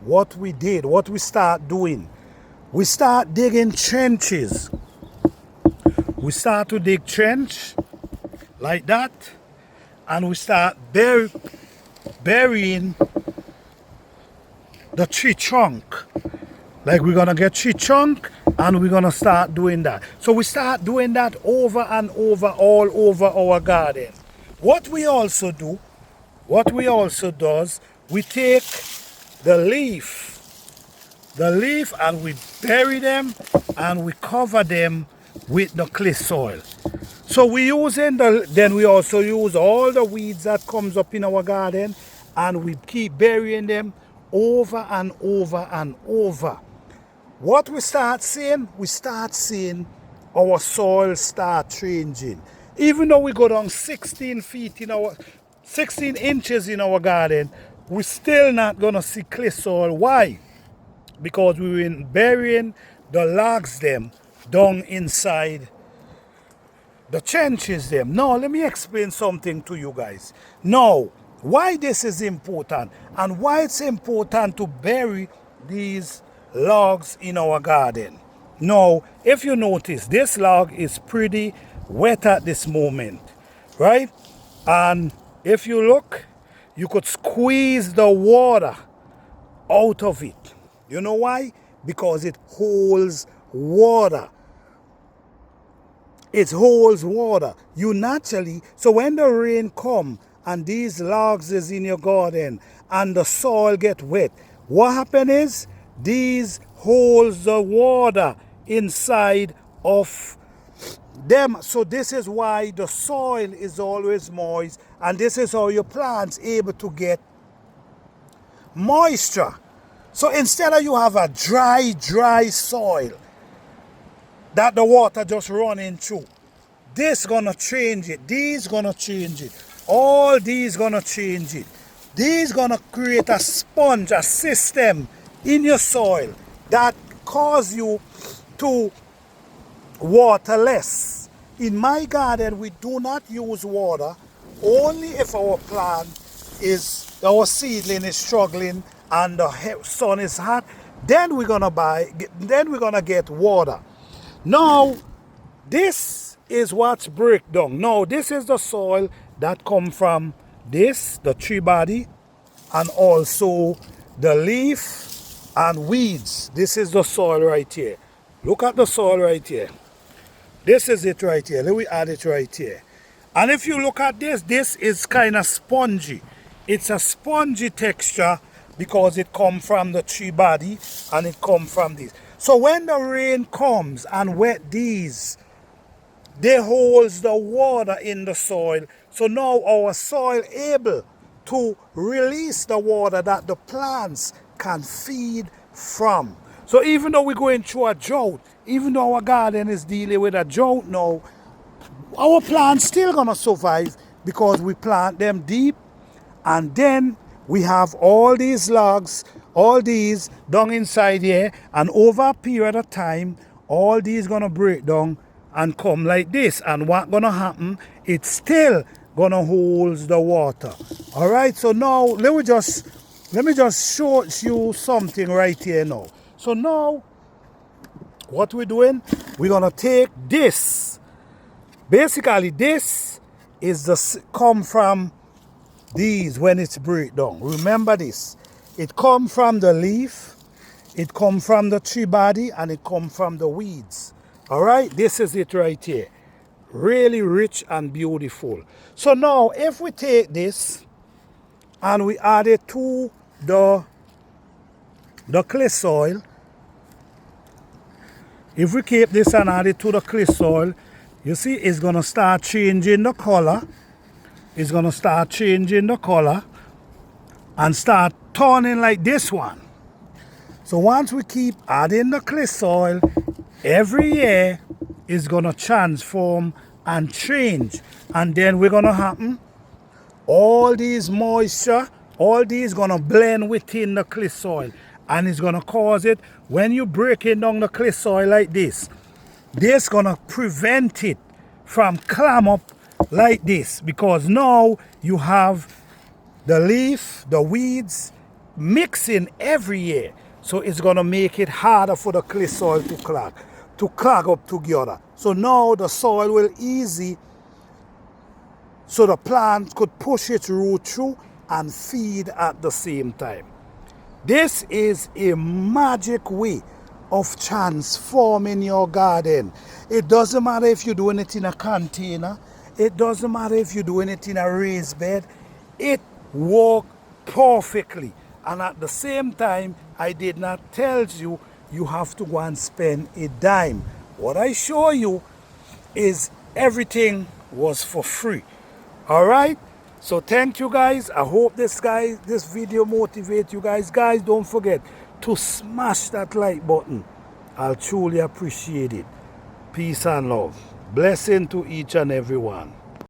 what we did, what we start doing. We start digging trenches. We start to dig trench like that, and we start burying the tree trunk. Like we're gonna get tree trunk and we're gonna start doing that. So we start doing that over and over, all over our garden. What we also do, we take the leaf and we bury them and we cover them with the clay soil. So we using then we also use all the weeds that comes up in our garden, and we keep burying them over and over and over. What we start seeing our soil start changing. Even though we go down 16 inches in our garden, we're still not gonna see clay soil. Why? Because we've been burying the logs them down inside the trenches them. Now let me explain something to you guys. Now, why this is important and why it's important to bury these logs in our garden. Now, if you notice, this log is pretty wet at this moment, right? And if you look, you could squeeze the water out of it. You know why? Because it holds water. It holds water. You naturally, so when the rain come and these logs is in your garden and the soil get wet, what happen is these holds the water inside of them. So this is why the soil is always moist, and this is how your plants able to get moisture. So instead of you have a dry soil that the water just running through, this gonna change it, these gonna change it, all these gonna change it. These gonna create a sponge, a system in your soil that cause you to water less. In my garden, we do not use water only if our our seedling is struggling and the sun is hot. Then we're gonna get water. Now, this is what's break down. Now, this is the soil that come from the tree body, and also the leaf and weeds. This is the soil right here. Look at the soil right here. This is it right here. Let me add it right here. And if you look at this is kind of spongy. It's a spongy texture because it comes from the tree body and it comes from this. So when the rain comes and wet these, they holds the water in the soil. So now our soil able to release the water that the plants can feed from. So even though we're going through a drought, even though our garden is dealing with a drought now, our plants still gonna survive because we plant them deep, and then we have all these logs, all these down inside here, and over a period of time, all these gonna break down and come like this. And what gonna happen? It's still gonna hold the water. All right. So now let me just show you something right here now. So now, what we're doing? We're gonna take this. Basically, this is come from these when it's break down. Remember this. It come from the leaf, it come from the tree body, and it come from the weeds. All right, this is it right here. Really rich and beautiful. So now, if we take this and we add it to the clay soil, if we keep this and add it to the clay soil, you see it's gonna start changing the color. It's gonna start changing the color and start turning like this one. So once we keep adding the clay soil, every year it's gonna transform and change. And then we're gonna happen, all these moisture, all these gonna blend within the clay soil. And it's gonna cause it, when you breaking down the clay soil like this gonna prevent it from clam up like this, because now you have the leaf, the weeds, mixing every year. So it's going to make it harder for the clay soil to clog up together. So now the soil will easy, so the plant could push its root through and feed at the same time. This is a magic way of transforming your garden. It doesn't matter if you're doing it in a container. It doesn't matter if you're doing it in a raised bed. It works perfectly. And at the same time, I did not tell you you have to go and spend a dime. What I show you is everything was for free. All right? So thank you guys. I hope this video motivates you guys. Guys, don't forget to smash that like button. I'll truly appreciate it. Peace and love. Blessing to each and every one.